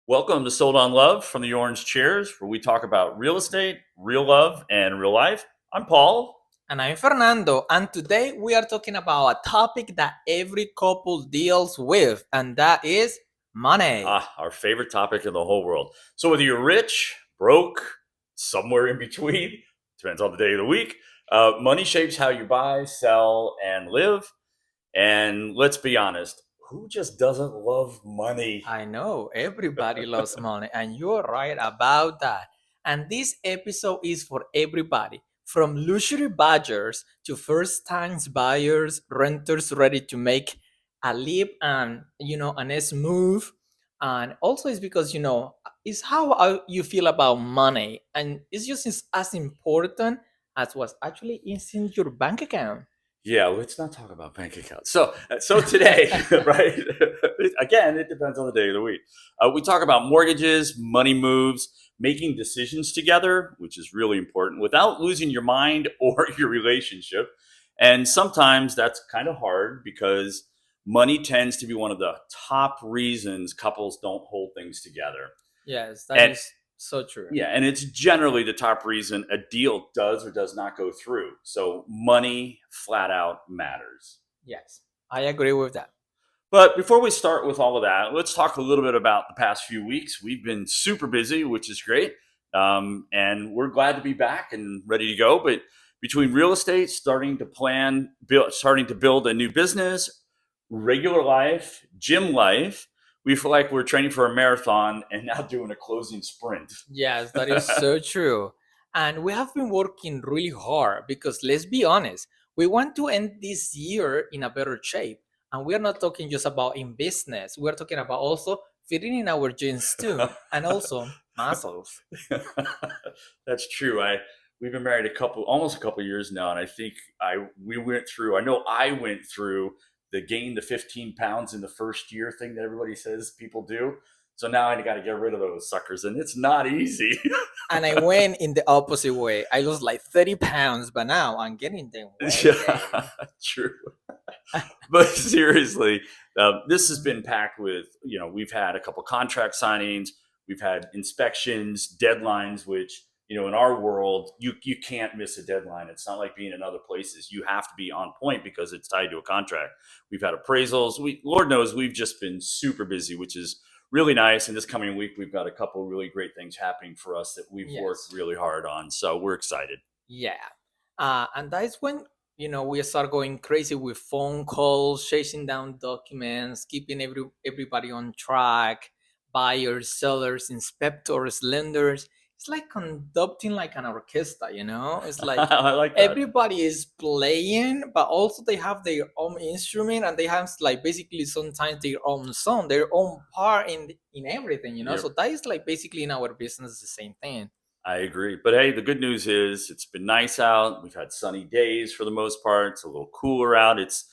Welcome to Sold on Love from the Orange Chairs, where we talk about real estate, real love, and real life. I'm Paul. And I'm Fernando, and today we are talking about a topic that every couple deals with, and that is money. Our favorite topic in the whole world. So, whether you're rich, broke, somewhere in between, depends on the day of the week, money shapes how you buy, sell, and live. And let's be honest, who just doesn't love money? I know everybody loves money, and you're right about that. And this episode is for everybody from luxury badgers to first time buyers, renters ready to make a leap and a next move. And also, it's because it's how you feel about money, and it's just as important as what's actually is in your bank account. Yeah, let's not talk about bank accounts. So today, right? Again, it depends on the day of the week. We talk about mortgages, money moves, making decisions together, which is really important, without losing your mind or your relationship. And sometimes that's kind of hard because money tends to be one of the top reasons couples don't hold things together. Yes, that And is so true. yeah, and it's generally the top reason a deal does or does not go through. So money flat out matters. Yes, I agree with that. But before we start with all of that, let's talk a little bit about the past few weeks. We've been super busy, which is great. And we're glad to be back and ready to go. But between real estate, starting to build a new business, regular life, gym life, we feel like we're training for a marathon and now doing a closing sprint. Yes, that is so true. And we have been working really hard because let's be honest, we want to end this year in a better shape. And we are not talking just about in business, we're talking about also fitting in our jeans too, and also muscles. That's true. We've been married almost a couple years now, and I think we went through. I know I went through the gain the 15 pounds in the first year thing that everybody says people do. So now I got to get rid of those suckers, and it's not easy. And I went in the opposite way. I lost like 30 pounds, but now I'm getting them way Yeah, down. true. But seriously, this has been packed with, we've had a couple contract signings, we've had inspections, deadlines, which, in our world, you can't miss a deadline. It's not like being in other places. You have to be on point because it's tied to a contract. We've had appraisals. Lord knows, we've just been super busy, which is really nice. And this coming week, we've got a couple really great things happening for us that we've worked Yes. really hard on. So we're excited. Yeah. And that is when, we start going crazy with phone calls, chasing down documents, keeping everybody on track, buyers, sellers, inspectors, lenders. It's like conducting like an orchestra. It's like I like that. everybody is playing, but also they have their own instrument and they have like basically sometimes their own song, their own part in everything. Yep. So that is like basically in our business the same thing. I agree. But hey, the good news is it's been nice out. We've had sunny days for the most part. It's a little cooler out. This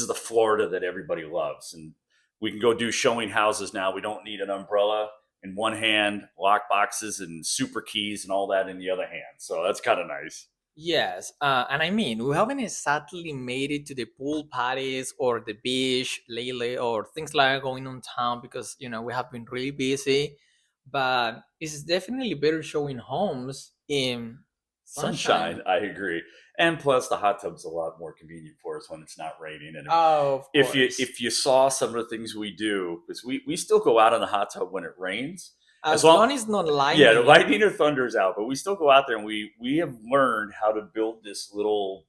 is the Florida that everybody loves. And we can go do showing houses now. We don't need an umbrella in one hand, lock boxes and super keys and all that in the other hand. So that's kind of nice. Yes, and I mean, we haven't exactly made it to the pool parties or the beach lately or things like that going on town because we have been really busy. But it's definitely better showing homes in Sunshine, sunshine. I agree. And plus the hot tub's a lot more convenient for us when it's not raining. And Oh, of if you course. if you saw some of the things we do, because we still go out in the hot tub when it rains. As As long long as it's not Yeah, the lightning. lightning or thunder is out, but we still go out there and we have learned how to build this little,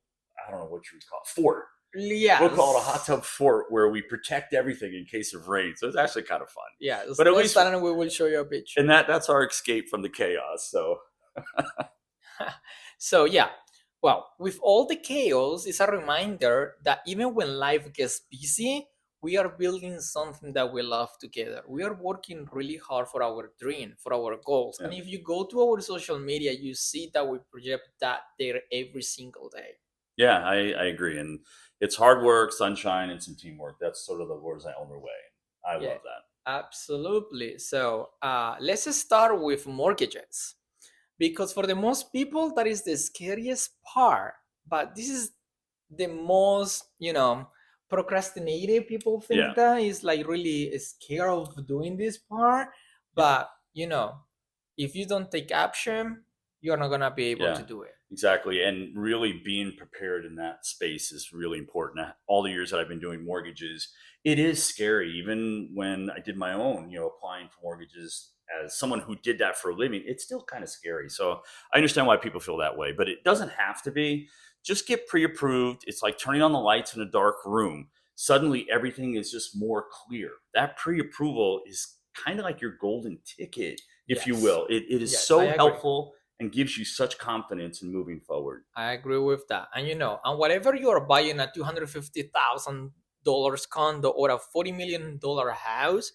I don't know what you would call it, fort. We'll call it a hot Yes. tub fort where we protect everything in case of rain. So it's actually kind of fun. Yes. But at Next least time we will show you a picture. and that's our escape from the chaos. So So yeah, well, with all the chaos, it's a reminder that even when life gets busy, we are building something that we love together. We are working really hard for our dream, for our goals. yeah. And if you go to our social media, you see that we project that there every single day. Yeah, I agree. And it's hard work, sunshine, and some teamwork. That's sort of the words I own their way. I Yeah, love that. absolutely. So let's start with mortgages. Because for the most people, that is the scariest part. But this is the most procrastinated people Yeah. think that is like really scared of doing this part, Yeah. But if you don't take action, you're not gonna be able to Yeah, do it. exactly. And really being prepared in that space is really important. All the years that I've been doing mortgages, it is scary. Even when I did my own, applying for mortgages as someone who did that for a living, it's still kind of scary. So I understand why people feel that way, but it doesn't have to be. Just get pre approved. It's like turning on the lights in a dark room. Suddenly everything is just more clear. That pre approval is kind of like your golden ticket, if you Yes, will. It is yes, I so agree. helpful and gives you such confidence in moving forward. I agree with that. And and whatever you're buying a $250,000 condo or a $40 million house,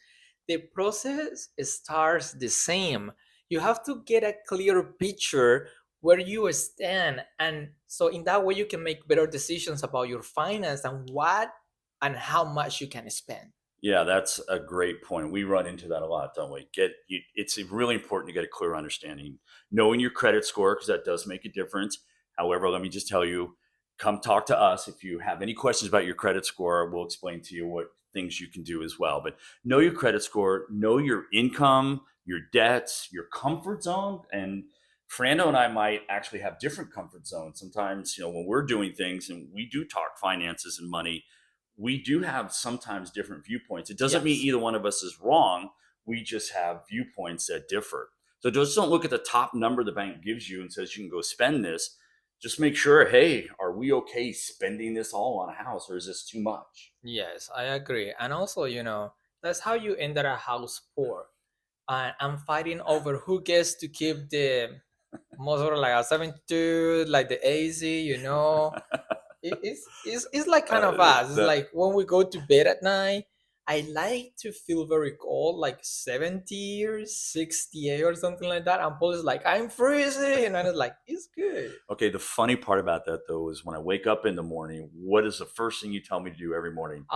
the process starts the same. You have to get a clear picture where you stand, and so in that way you can make better decisions about your finance and what and how much you can spend. Yeah, that's a great point. We run into that a lot, don't we? It's really important to get a clear understanding, knowing your credit score because that does make a difference. However, let me just tell you, come talk to us if you have any questions about your credit score. We'll explain to you what things you can do as well. But know your credit score, know your income, your debts, your comfort zone, and Fernando and I might actually have different comfort zones. Sometimes, when we're doing things and we do talk finances and money, we do have sometimes different viewpoints. It doesn't mean Yes. either one of us is wrong. We just have viewpoints that differ. So just don't look at the top number the bank gives you and says you can go spend this. Just make sure, hey, are we okay spending this all on a house or is this too much? Yes, I agree. And also, that's how you enter a house poor. And fighting over who gets to keep the motor like a 72, like the AC, it's like kind of us. It's That like when we go to bed at night, I like to feel very cold, like 70 or 68 or something like that. And Paul is like, I'm freezing. And it's like, it's good. Okay, the funny part about that though is when I wake up in the morning, what is the first thing you tell me to do every morning?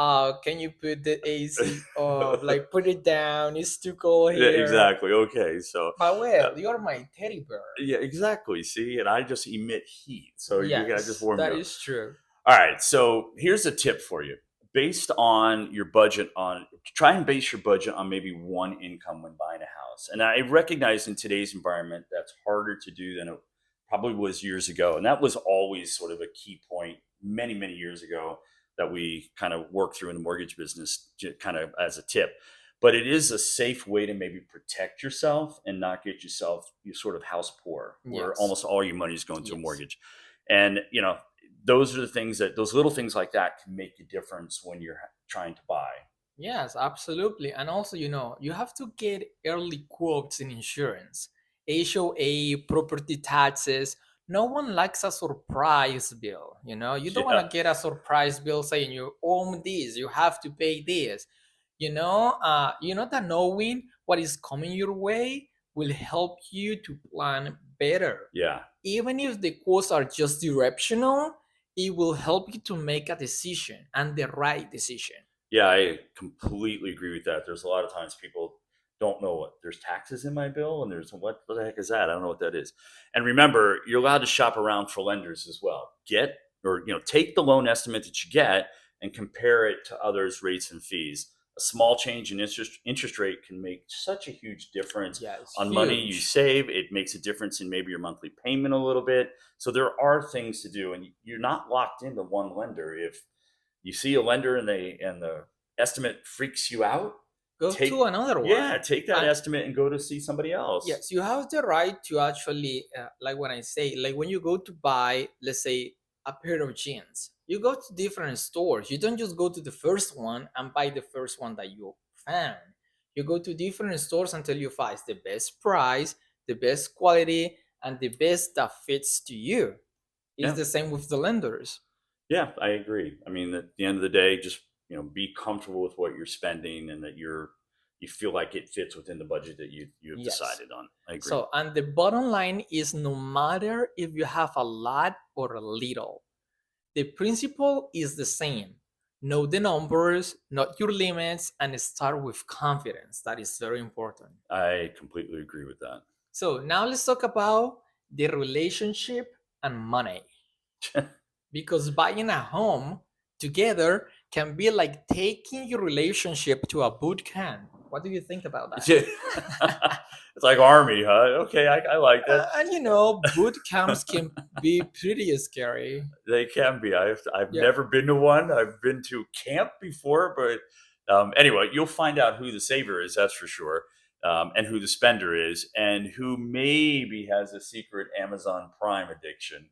Can you put the AC off? Like, put it down. It's too cold Yeah, here. exactly. Okay, so But uh, well, you're my teddy bear. yeah, exactly. See, and I just emit heat, so you gotta just Yes, warm me that up. is true. All right. So here's a tip for you. Based on your budget on try and base your budget on maybe one income when buying a house. And I recognize in today's environment that's harder to do than it probably was years ago. And that was always sort of a key point many, many years ago that we kind of worked through in the mortgage business kind of as a tip. But it is a safe way to maybe protect yourself and not get yourself you sort of house poor, where Yes, almost all your money is going to a yes. mortgage. And those are the things that those little things like that can make a difference when you're trying to buy. Yes, absolutely. And also, you have to get early quotes in insurance, HOA, property taxes. No one likes a surprise bill. You don't want Yeah, to get a surprise bill saying you own this, you have to pay this. That knowing what is coming your way will help you to plan better. yeah, Even if the quotes are just directional, it will help you to make a decision and the right decision. yeah. I completely agree with that. There's a lot of times people don't know what there's taxes in my bill, and there's what the heck is that? I don't know what that is. And remember, you're allowed to shop around for lenders as well. Get or take the loan estimate that you get and compare it to others' rates and fees. A small change in interest rate can make such a huge difference Yeah, it's on money you huge. save. It makes a difference in maybe your monthly payment a little bit. So there are things to do, and you're not locked into one lender. If you see a lender and the estimate freaks you out, Go take to another one. take that And estimate and go to see somebody else. yes, you have the right to actually, like when I say, like when you go to buy, let's say, a pair of jeans, you go to different stores. You don't just go to the first one and buy the first one that you found. You go to different stores until you find the best price, the best quality, and the best that fits to you. It's Yeah, the same with the lenders. yeah, I agree. I mean, at the end of the day, just be comfortable with what you're spending and that you feel like it fits within the budget that you have Yes. decided on. I agree. So, and the bottom line is no matter if you have a lot or a little, the principle is the same. Know the numbers, know your limits, and start with confidence. That is very important. I completely agree with that. So, now let's talk about the relationship and money. Because buying a home together can be like taking your relationship to a boot camp. What do you think about that? it's like Army, huh? Okay, I like that. And boot camps can be pretty scary. They can be. I've Yeah. never been to one. I've been to camp before, but anyway, you'll find out who the saver is. That's for sure, and who the spender is, and who maybe has a secret Amazon Prime addiction.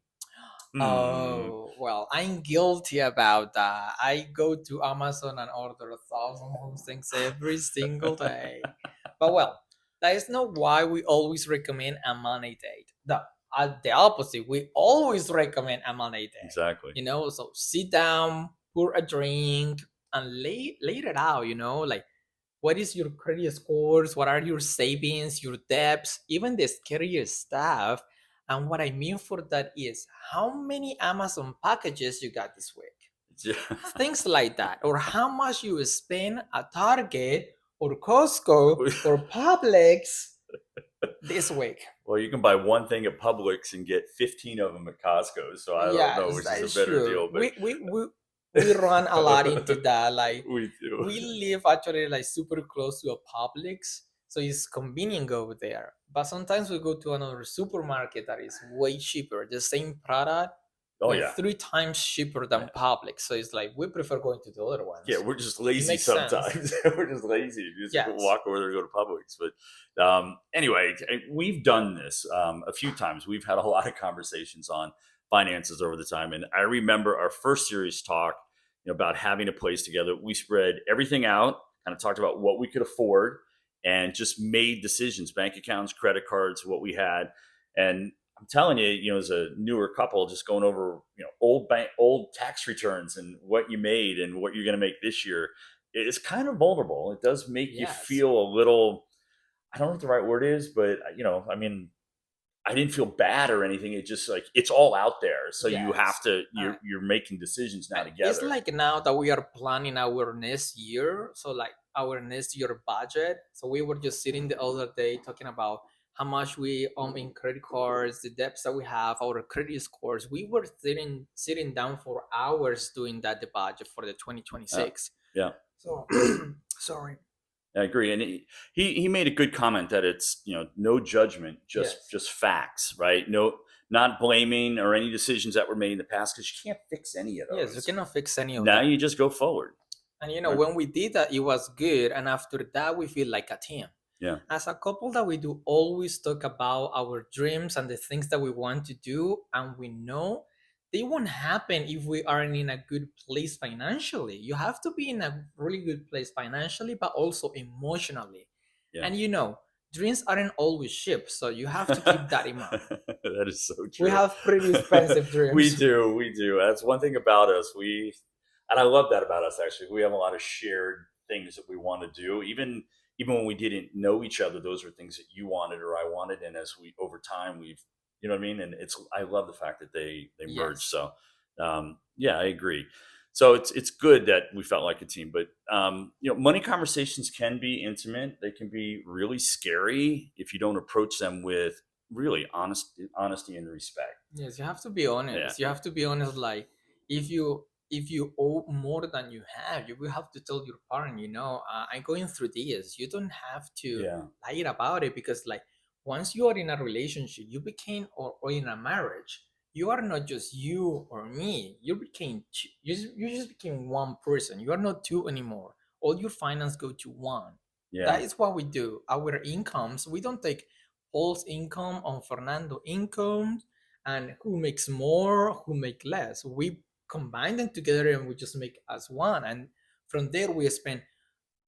Oh, well, I'm guilty about that. I go to Amazon and order 1,000 of things every single day. But well, that is not why we always recommend a money date. The opposite, we always recommend a money date. Exactly. So sit down, pour a drink, and lay it out, like what is your credit scores, what are your savings, your debts, even the scariest stuff. And what I mean for that is how many Amazon packages you got this week. Yeah. Things like that. Or how much you spend at Target or Costco or Publix this week. Well, you can buy one thing at Publix and get 15 of them at Costco. So I don't know Yes, which that is is a better true. deal. But We run a lot into that. Like we do. we live actually like super close to a Publix, so it's convenient over there. But sometimes we go to another supermarket that is way cheaper, the same product, Oh but yeah. 3 times cheaper than Publix. So it's like we prefer going to the other ones. Yeah, we're just lazy makes sense. sometimes. We're just lazy. You just Yes. walk over there and go to Publix. But anyway, we've done this a few times. We've had a lot of conversations on finances over the time. And I remember our first series talk about having a place together. We spread everything out, kind of talked about what we could afford, and just made decisions, bank accounts, credit cards, what we had. And I'm telling you, as a newer couple, just going over, old tax returns and what you made and what you're going to make this year, it's kind of vulnerable. It does make you Yes. feel a little, I don't know what the right word is, but I mean, I didn't feel bad or anything. It just like, it's all out there. So you Yes. have to, you're making decisions now together. It's like now that we are planning our next year. So like our next year budget. So we were just sitting the other day talking about how much we own in credit cards, the debts that we have, our credit scores. We were sitting down for hours doing that, the budget for the 2026. Yeah. So sorry. I agree, and he made a good comment that it's no judgment, Yes. just facts, right? No, not blaming or any decisions that were made in the past because you can't fix any of those. Yes, you cannot fix any of Now that. you just go forward. And Right. when we did that, it was good. And after that, we feel like a team. Yeah. As a couple that we do always talk about our dreams and the things that we want to do. And we know they won't happen if we aren't in a good place financially. You have to be in a really good place financially, but also emotionally. Yeah. And dreams aren't always cheap. So you have to keep that in mind. That is so true. We have pretty expensive dreams. We do. That's one thing about us. And I love that about us, actually. We have a lot of shared things that we want to do. Even when we didn't know each other, those were things that you wanted or I wanted. And as we, over time, we've, you know what I mean? And I love the fact that they merged. Yes. So, yeah, I agree. So it's good that we felt like a team, but money conversations can be intimate. They can be really scary if you don't approach them with really honesty and respect. Yes, you have to be honest. Yeah. You have to be honest. Like if you owe more than you have, you will have to tell your parent. I'm going through this. You don't have to Yeah. lie about it because like once you are in a relationship, you became or in a marriage, you are not just you or me. You just became one person. You are not two anymore. All your finance go to one. Yeah. That is what we do. Our incomes, we don't take Paul's income on Fernando income and who makes more, who make less. We combine them together and we just make as one. And from there we spend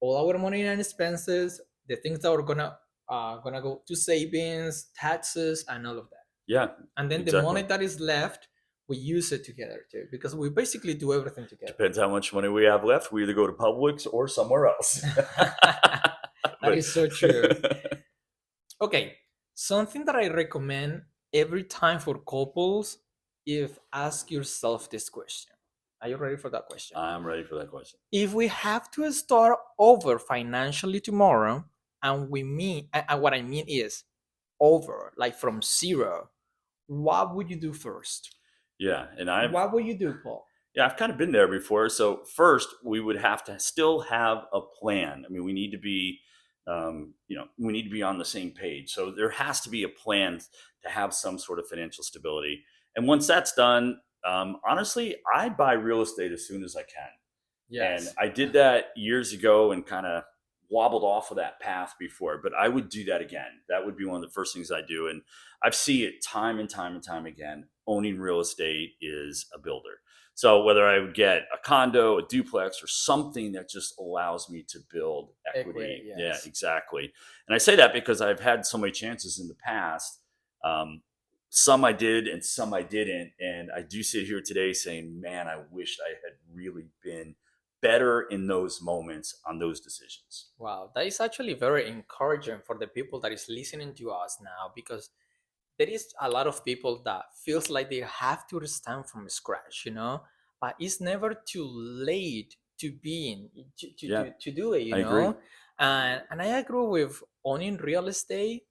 all our money and expenses, the things that are gonna go to savings, taxes, and all of that. Yeah. And then exactly. the money that is left, we use it together too, because we basically do everything together. Depends how much money we have left. We either go to Publix or somewhere else. That is so true. Okay, something that I recommend every time for couples is ask yourself this question. Are you ready for that question? I'm ready for that question. If we have to start over financially tomorrow, and what I mean is over, like from zero, what would you do first? Yeah, and what would you do, Paul? Yeah, I've kind of been there before. So first, we would have to still have a plan. I mean, we need to be We need to be on the same page. So there has to be a plan to have some sort of financial stability. And once that's done, honestly, I buy real estate as soon as I can. And Yes. I did that years ago and kind of wobbled off of that path before, but I would do that again. That would be one of the first things I do. And I've seen it time and time and time again. Owning real estate is a builder. So whether I would get a condo, a duplex, or something that just allows me to build Equity, equity. Yeah, yes. exactly. And I say that because I've had so many chances in the past. Um, some I did and some I didn't. And I do sit here today saying, man, I wished I had really been better in those moments on those decisions. Wow, that is actually very encouraging for the people that is listening to us now, because there is a lot of people that feels like they have to stand from scratch, but it's never too late to be in Yeah, to do it, I agree. and I agree with owning real estate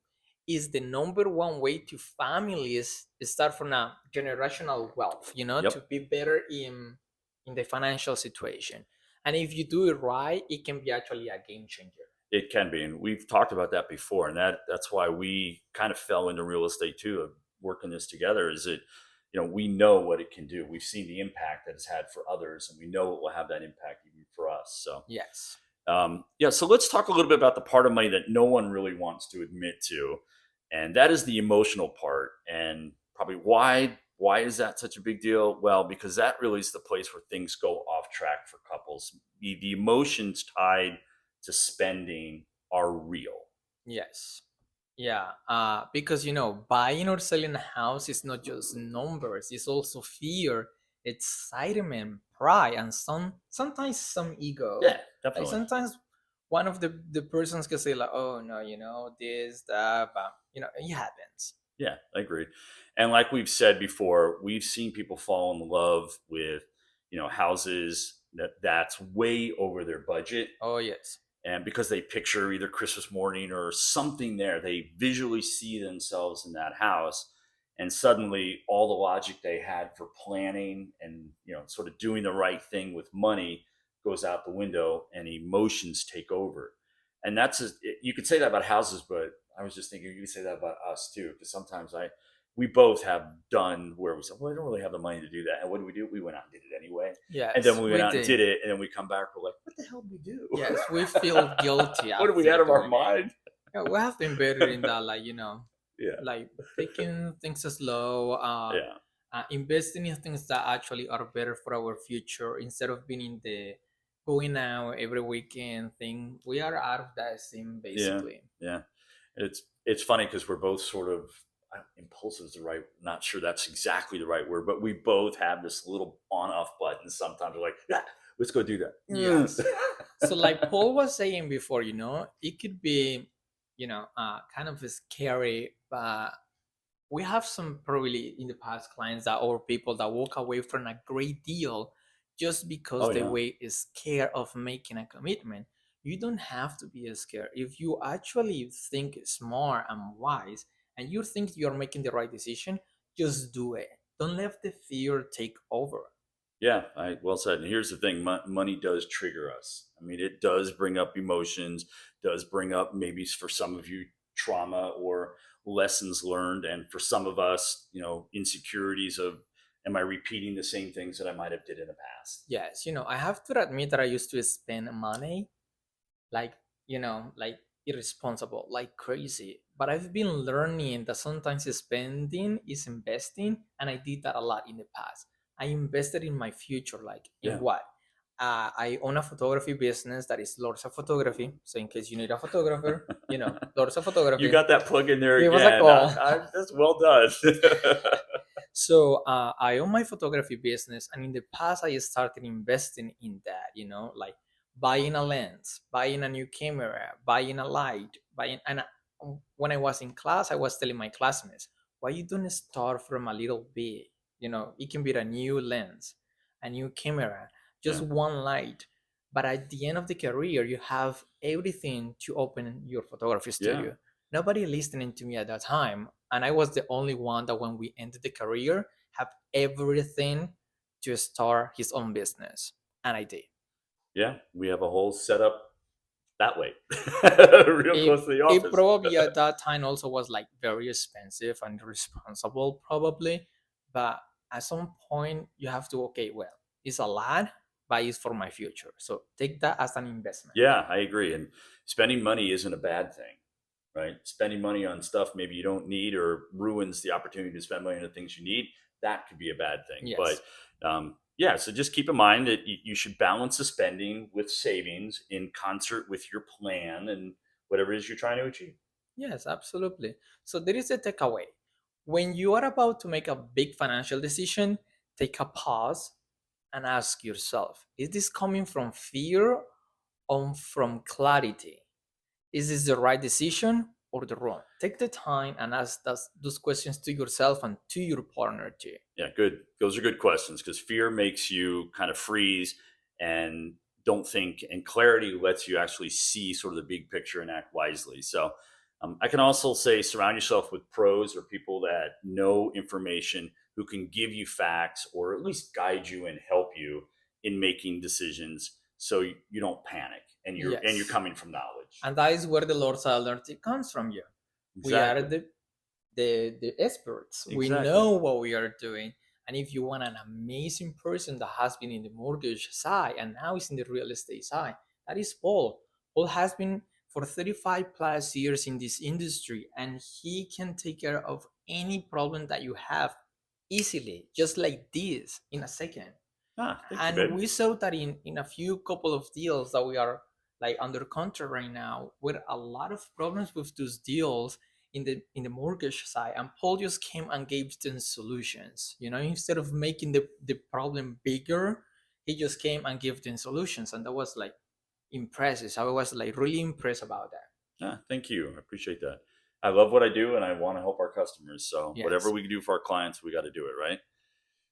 is the number one way to families start from a generational wealth, to Yep, be better in the financial situation. And if you do it right, it can be actually a game changer. it can be, and we've talked about that before, and that's why we kind of fell into real estate too, of working this together. Is it, we know what it can do. We've seen the impact that it's had for others, and we know it will have that impact even for us. So Yes. yeah, so let's talk a little bit about the part of money that no one really wants to admit to, and that is the emotional part. And probably why is that such a big deal? Well, because that really is the place where things go off track for couples. The emotions tied to spending are real. Yes. Yeah, because buying or selling a house is not just numbers; it's also fear, excitement, pride, and sometimes some ego. Yeah, Like definitely. sometimes one of the persons can say like, "Oh no, this, that," but it happens. Yeah, I agree. And like we've said before, we've seen people fall in love with, houses that's way over their budget. Oh yes, And because they picture either Christmas morning or something there, they visually see themselves in that house. And suddenly all the logic they had for planning and, sort of doing the right thing with money goes out the window and emotions take over. And you could say that about houses, but I was just thinking you could say that about us too. Because sometimes we both have done where we said, well, I don't really have the money to do that. And what do we do? We went out and did it anyway. And then yes, we went we out and did. did it, and then we come back, we're like, what the hell did we do? Yes, we feel guilty What are we after out of our doing it. mind? Yeah, we have been better in that, like Yeah, like taking things slow, yeah, investing in things that actually are better for our future instead of being in the going out every weekend thing. We are out of that scene yeah, basically. yeah. It's funny because we're both sort of impulsive is the right. Not sure that's exactly the right word, but we both have this little on-off button. Sometimes we're like, yeah, let's go do Yes. that. So like Paul was saying before, it could be, kind of scary, but we have some probably in the past clients that or people that walk away from a great deal just because Oh they yeah, way is scared of making a commitment. You don't have to be scared if you actually think smart and wise and you think you're making the right decision. Just do it. Don't let the fear take over. yeah. I well said. And here's the thing: money does trigger us. I mean, it does bring up emotions. Does bring up maybe for some of you trauma or lessons learned, and for some of us, insecurities of, am I repeating the same things that I might have did in the past? Yes, I have to admit that I used to spend money like like irresponsible, like crazy, but I've been learning that sometimes spending is investing, and I did that a lot in the past. I invested in my future, like in Yeah. what, I own a photography business that is Lorsa Photography, so in case you need a photographer, Lorsa You Photography, got that plug in there give us a again. call. That's well done. So I own my photography business, and in the past, I started investing in that. Like buying a lens, buying a new camera, buying a light, buying. And when I was in class, I was telling my classmates, "Why you don't start from a little bit? It can be a new lens, a new camera, just Yeah, one light." But at the end of the career, you have everything to open your photography yeah, studio. Nobody listening to me at that time, and I was the only one that when we ended the career have everything to start his own business, and I did. yeah. We have a whole setup that way, real it, close to the it office. probably at that time also was like very expensive and irresponsible probably, but at some point you have to, okay, well, it's a lot, but it's for my future, so take that as an investment. Yeah, I agree. And spending money isn't a bad thing, right? Spending money on stuff maybe you don't need or ruins the opportunity to spend money on the things you need, that could be a bad thing. But Yes. yeah, so just keep in mind that you should balance the spending with savings in concert with your plan and whatever it is you're trying to achieve. Yes, absolutely. So there is a takeaway. When you are about to make a big financial decision, take a pause and ask yourself, is this coming from fear or from clarity? Is this the right decision or the wrong? Take the time and ask those questions to yourself and to your partner too. Yeah, good. Those are good questions because fear makes you kind of freeze and don't think, and clarity lets you actually see sort of the big picture and act wisely. So, I can also say surround yourself with pros or people that know information who can give you facts or at least guide you and help you in making decisions so you don't panic and you're Yes. coming from knowledge. And that is where the Lord's Sovereignty comes from you. We are Exactly. the experts. We Exactly. know what we are doing. And if you want an amazing person that has been in the mortgage side and now is in the real estate side, that is Paul. Paul has been for 35 plus years in this industry and he can take care of any problem that you have easily, just like this in a second. Ah, thank you, And babe. we saw that in a few couple of deals that we are like under contract right now, with a lot of problems with those deals in the mortgage side, and Paul just came and gave them solutions, instead of making the problem bigger. He just came and gave them solutions, and that was like impressive. So I was like really impressed about that. Ah, thank you. I appreciate that. I love what I do and I want to help our customers. So, whatever Yes. we can do for our clients, we got to do it, right?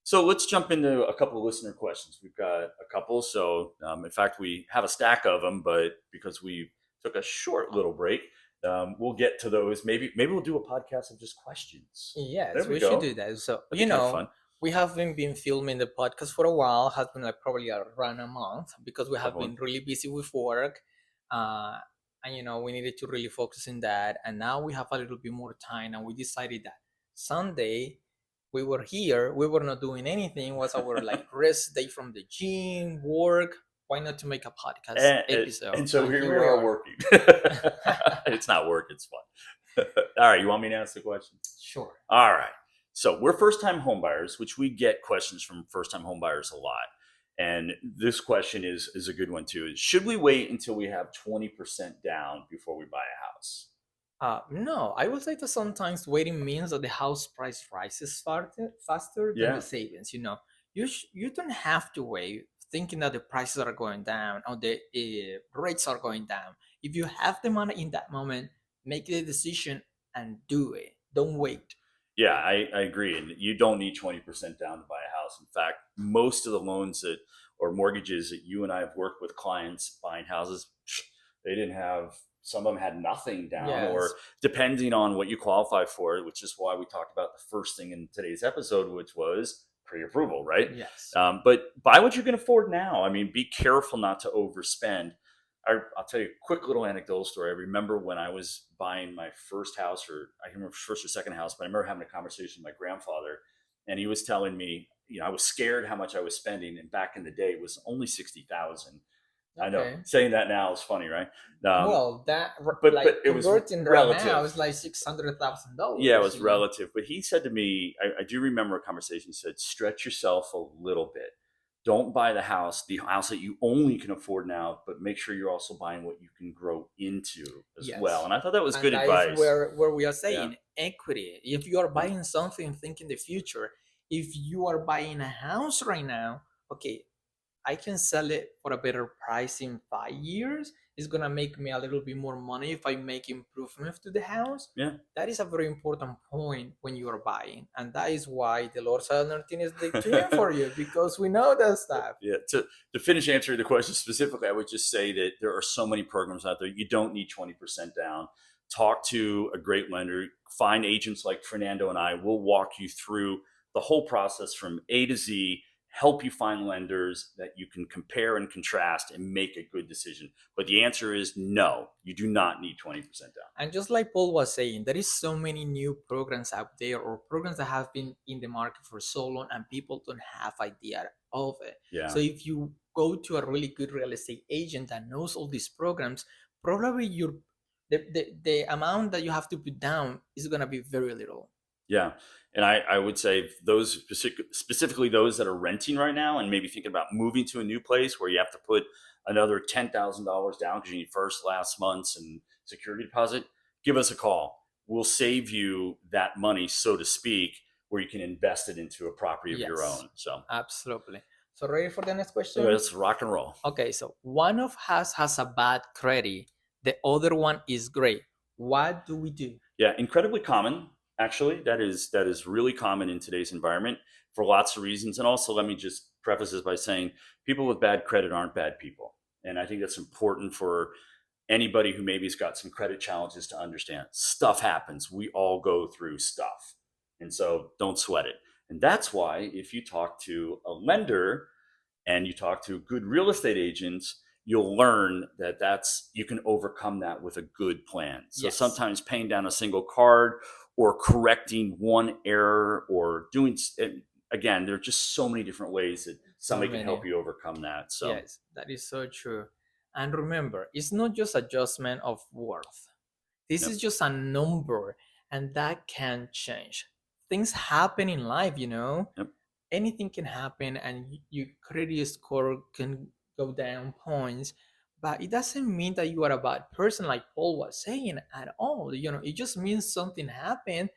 So, let's jump into a couple of listener questions. We've got a couple. So, in fact, we have a stack of them, but because we took a short little break, we'll get to those. Maybe we'll do a podcast of just questions. There Yes, we we should go. do that. So, That'd be kind of fun. we have been filming the podcast for a while, has been like probably around a month because we have Couple been one. really busy with work. Uh, and, we needed to really focus on that. And now we have a little bit more time. And we decided that Sunday we were here, we were not doing anything, it was our like rest day from the gym, work. Why not to make a podcast episode? And so And here here we we are are. working. It's not work, it's fun. All right, you want me to ask the question? Sure. All right. So we're first time homebuyers, which we get questions from first time homebuyers a lot. And this question is a good one too. Should we wait until we have 20% down before we buy a house? No, I would say that sometimes waiting means that the house price rises faster than the Yeah. savings. You don't have to wait thinking that the prices are going down or the rates are going down. If you have the money in that moment, make the decision and do it. Don't wait. Yeah, I agree. And you don't need 20% down to buy a house. In fact, most of the loans that or mortgages that you and I have worked with clients buying houses, they didn't have, some of them had nothing down, Yes. or depending on what you qualify for, which is why we talked about the first thing in today's episode, which was pre approval, right? Yes. But buy what you can afford now. I mean, be careful not to overspend. I'll tell you a quick little anecdotal story. I remember when I was buying my first house, or I can remember first or second house, but I remember having a conversation with my grandfather, and he was telling me, I was scared how much I was spending, and back in the day, it was only 60,000. I know Okay. saying that now is funny, right? Well, that But like it was converting right now relative. is like $600,000. Yeah, it was relative. But he said to me, I do remember a conversation. He said, stretch yourself a little bit. Don't buy the house that you only can afford now, but make sure you're also buying what you can grow into as well. Yes. And I thought that was And good that is advice. where we are Yeah. saying equity. If you are Yeah. buying something, think in the future. If you are buying a house right now, okay, I can sell it for a better price in 5 years. It's gonna make me a little bit more money if I make improvements to the house. Yeah. That is a very important point when you are buying, and that is why the Lord Silent is the twin for you, because we know that stuff. Yeah. To finish answering the question specifically, I would just say that there are so many programs out there. You don't need 20% down. Talk to a great lender. Find agents like Fernando and I. We'll walk you through the whole process from A to Z help you find lenders that you can compare and contrast and make a good decision. But the answer is no, you do not need 20% down. And just like Paul was saying, there is so many new programs out there, or programs that have been in the market for so long and people don't have idea of it. Yeah. So if you go to a really good real estate agent that knows all these programs, probably the amount that you have to put down is going to be very little. Yeah. And I would say those specifically those that are renting right now and maybe thinking about moving to a new place where you have to put another $10,000 down because you need first, last months and security deposit, give us a call. We'll save you that money, so to speak, where you can invest it into a property of your Yes, own. So absolutely. So ready for the next question? let's rock and roll. Okay, so one of us has a bad credit, the other one is great. What do we do? Yeah, incredibly common. Actually, that is really common in today's environment for lots of reasons. And also, let me just preface this by saying people with bad credit aren't bad people, and I think that's important for anybody who maybe has got some credit challenges to understand. Stuff happens. We all go through stuff, and so don't sweat it. And that's why if you talk to a lender and you talk to good real estate agents, you'll learn that that's you can overcome that with a good plan. So Yes. sometimes paying down a single card or correcting one error or doing again, there are just so many different ways that somebody can help you overcome that. So yes, that is so true. And remember, it's not just adjustment of worth. This Yep. is just a number, and that can change. Things happen in life, you know. Yep. Anything can happen, and your credit score can go down points. But it doesn't mean that you are a bad person, like Paul was saying at all. You know, it just means something happened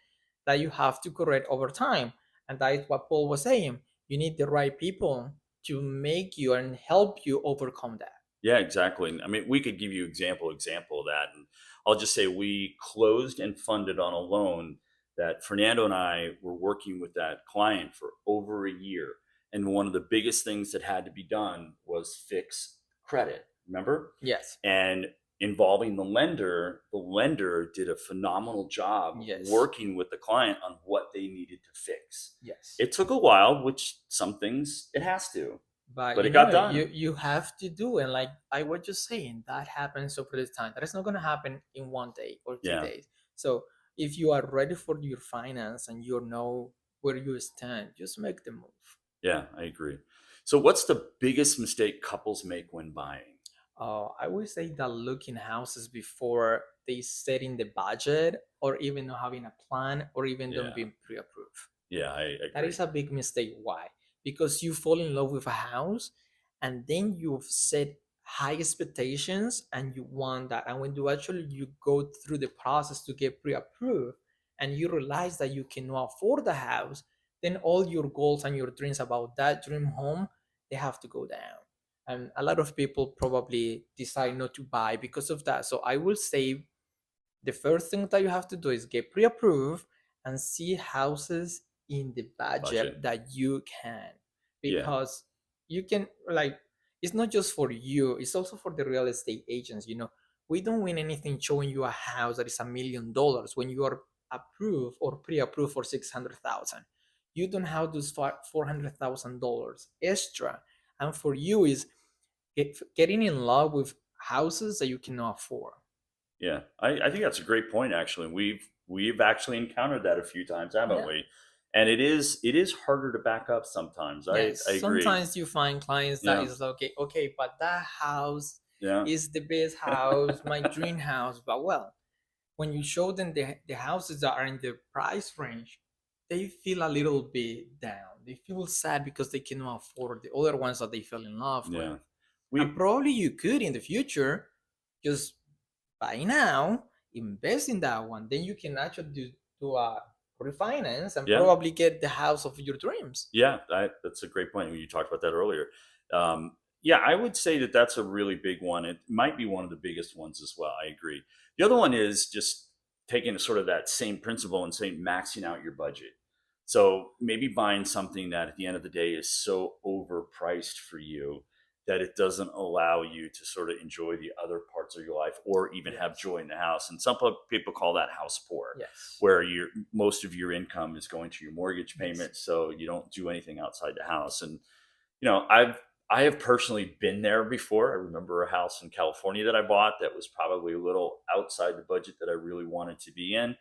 that you have to correct over time, and that is what Paul was saying. You need the right people to make you and help you overcome that. Yeah, exactly. I mean, we could give you example of that, and I'll just say we closed and funded on a loan that Fernando and I were working with that client for over a year, and one of the biggest things that had to be done was fix credit. Remember? Yes. And involving the lender did a phenomenal job Yes. working with the client on what they needed to fix. Yes. It took a while, which some things it has to. But you it got know, done. you have to do it. Like I was just saying, that happens over the time. That is not going to happen in 1 day or 2 days. So if you are ready for your finance and you know where you stand, just make the move. Yeah, I agree. So, what's the biggest mistake couples make when buying? I would say that looking houses before they setting the budget, or even not having a plan, or even Yeah. don't being pre-approved. Yeah, I agree. That is a big mistake. Why? Because you fall in love with a house and then you've set high expectations and you want that. And when you go through the process to get pre-approved and you realize that you cannot afford the house, then all your goals and your dreams about that dream home, they have to go down. And a lot of people probably decide not to buy because of that. So I will say the first thing that you have to do is get pre-approved and see houses in the budget that you can, because you can, like, it's not just for you, it's also for the real estate agents. You know, we don't win anything showing you a house that is $1 million when you are approved or pre-approved for 600,000. You don't have those $400,000 extra, and for you is getting in love with houses that you cannot afford. Yeah, I think that's a great point. Actually, we've actually encountered that a few times, haven't we? And it is harder to back up sometimes. Yes, I agree. sometimes you find clients that is okay, but that house is the best house, my dream house. But well, when you show them the houses that are in the price range, they feel a little bit down. They feel sad because they cannot afford the other ones that they fell in love with. And probably you could in the future just buy now, invest in that one, then you can actually do a refinance and probably get the house of your dreams. Yeah, that's a great point. You talked about that earlier. Yeah, I would say that that's a really big one. It might be one of the biggest ones as well. I agree. The other one is just taking sort of that same principle and saying maxing out your budget. So maybe buying something that at the end of the day is so overpriced for you that it doesn't allow you to sort of enjoy the other parts of your life or even have joy in the house. And some people call that house poor, where most of your income is going to your mortgage payment, so you don't do anything outside the house. And I have personally been there before. I remember a house in California that I bought that was probably a little outside the budget that I really wanted to be in.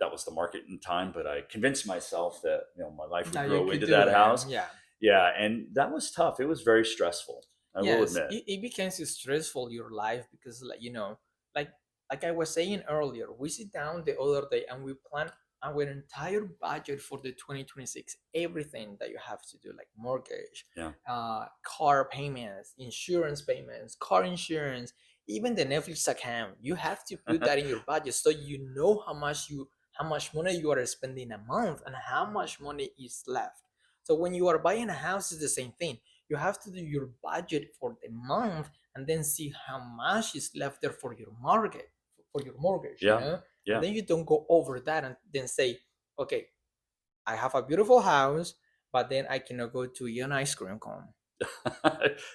That was the market in time, but I convinced myself that my life would That you grow could into do that it. house. Yeah. Yeah, and that was tough. It was very stressful. I will Yes, admit. it becomes stressful your life because like like I was saying earlier, we sit down the other day and we plan our entire budget for the 2026, everything that you have to do, like mortgage, Yeah. car payments, insurance payments, car insurance, even the Netflix account. You have to put that in your budget so you know how much money you are spending a month and how much money is left. So when you are buying a house, it's the same thing. You have to do your budget for the month and then see how much is left there for your mortgage, Yeah. and Yeah. then you don't go over that and then say, okay, I have a beautiful house, but then I cannot go to an ice cream cone.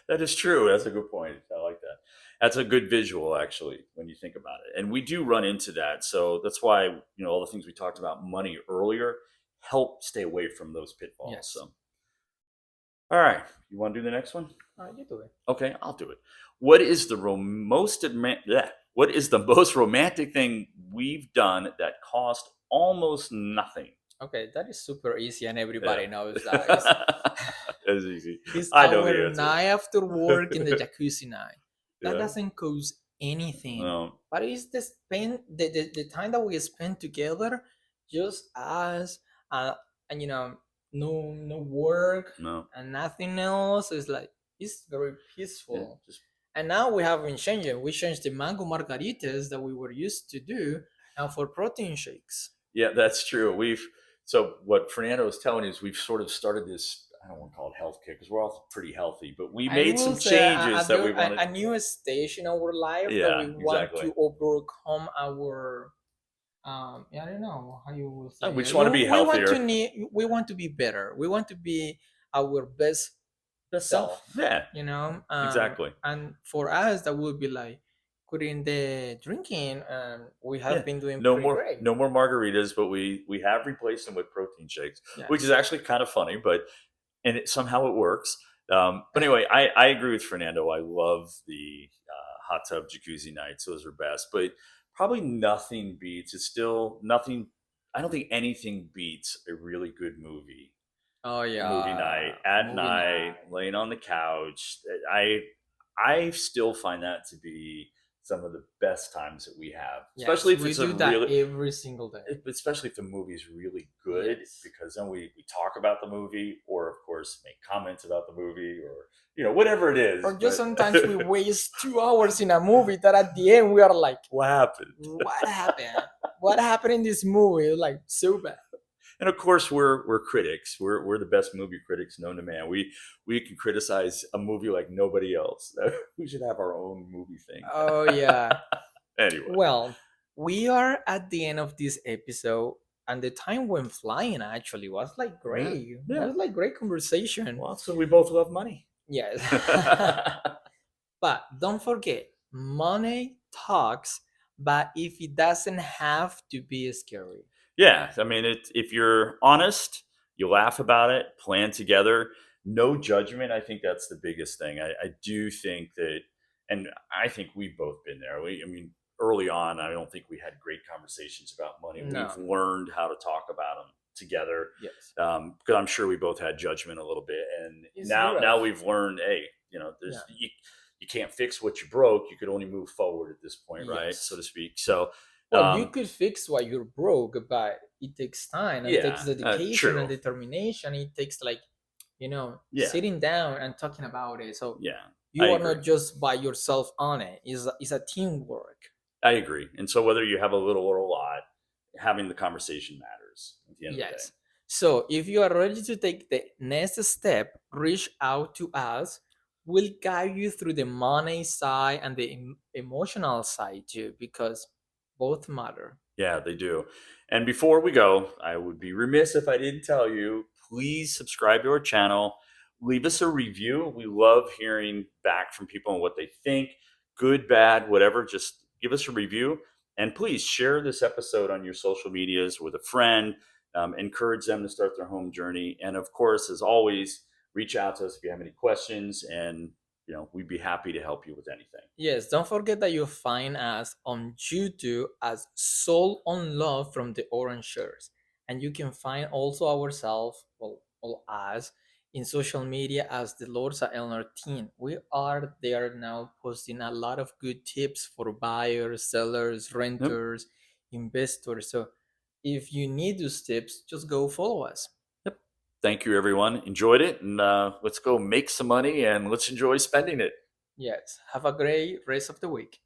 That is true. That's a good point. I like that. That's a good visual, actually, when you think about it. And we do run into that. So that's why, all the things we talked about money earlier help stay away from those pitfalls. Yes. So, all right. You want to do the next one? You do it. Okay, I'll do it. What is the what is the most romantic thing we've done that cost almost nothing? Okay, that is super easy and Yeah. everybody knows that. It's, That's easy. it's I know the our answer. night after work in the jacuzzi night. That Yeah. doesn't cost anything. No. But it's the time that we spend together, just us, and no work No. and nothing else. It's like it's very Yeah. peaceful. Just And now we have been changing. We changed the mango margaritas that we were used to do, and for protein shakes. Yeah, that's true. So what Fernando was telling you is we've sort of started this. I don't want to call it health kick because we're all pretty healthy, but we I made will some say changes that we wanted. a new stage in our life that Yeah, we want exactly. to overcome our yeah, I don't know how you will say We it. just want to be healthier. We want to be better. We want to be our best Best self. self, Yeah, exactly. and for us that would be like quitting the drinking, and we Yeah, have been doing pretty great. no more margaritas, but we have replaced them with protein shakes, which is Yes. actually kind of funny, but somehow it works. But anyway, I agree with Fernando. I love the hot tub jacuzzi nights; those are best. But probably nothing beats. It's still nothing. I don't think anything beats a really good Oh movie night yeah, at movie night, night. laying on the couch. I still find that to be some of the best times that we have, Yes, especially if we it's a do that really every single day. especially if the movie's really good, Yes. because then we talk about the movie, or of course make comments about the movie, or whatever it is. Or just But sometimes we waste 2 hours in a movie that at the end we are like, what happened? what happened? What happened in this movie? Like so bad. And of course, we're critics. We're the best movie critics known to man. We can criticize a movie like nobody else. We should have our own movie thing. Oh yeah. Anyway, Well, we are at the end of this episode, and the time went flying. Actually, was like yeah, great. yeah. Was like great conversation. Well, so we both love money. Yes. But don't forget, money talks, but if it doesn't have to be scary. Yeah, I mean, if you're honest, you laugh about it, plan together, no judgment. I think that's the biggest thing. I do think that, and I think we've both been there. I mean, early on, I don't think we had great conversations about money. No. We've learned how to talk about them together, Yes. because I'm sure we both had judgment a little bit, and It's now rough. we've learned, hey, there's Yeah. you can't fix what you broke. You could only move forward at this point, right, Yes. so to speak. So, Well, you could fix what you're broke, but it takes time and it takes yeah, dedication and true. determination. It takes like, Yeah, sitting down and talking about it. So yeah, you I are agree. not just by yourself on it. It's a teamwork. I agree. And so whether you have a little or a lot, having the conversation matters at the end of the day. Yes. So if you are ready to take the next step, reach out to us. We'll guide you through the money side and the emotional side too, because both matter. Yeah, they do. And before we go, I would be remiss if I didn't tell you, please subscribe to our channel. Leave us a review. We love hearing back from people and what they think, good, bad, whatever. Just give us a review. And please share this episode on your social medias with a friend. Encourage them to start their home journey. And of course, as always, reach out to us if you have any questions, and we'd be happy to help you with anything. Yes, don't forget that you find us on YouTube as Soul on Love from the Orange Shirts. And you can find also ourselves, well, all us, in social media as the Lorsa Elner team. We are there now posting a lot of good tips for buyers, sellers, Yep. renters, investors. So if you need those tips, just go follow us. Yep. Thank you, everyone. Enjoyed it, and let's go make some money and let's enjoy spending it. Yes, have a great rest of the week.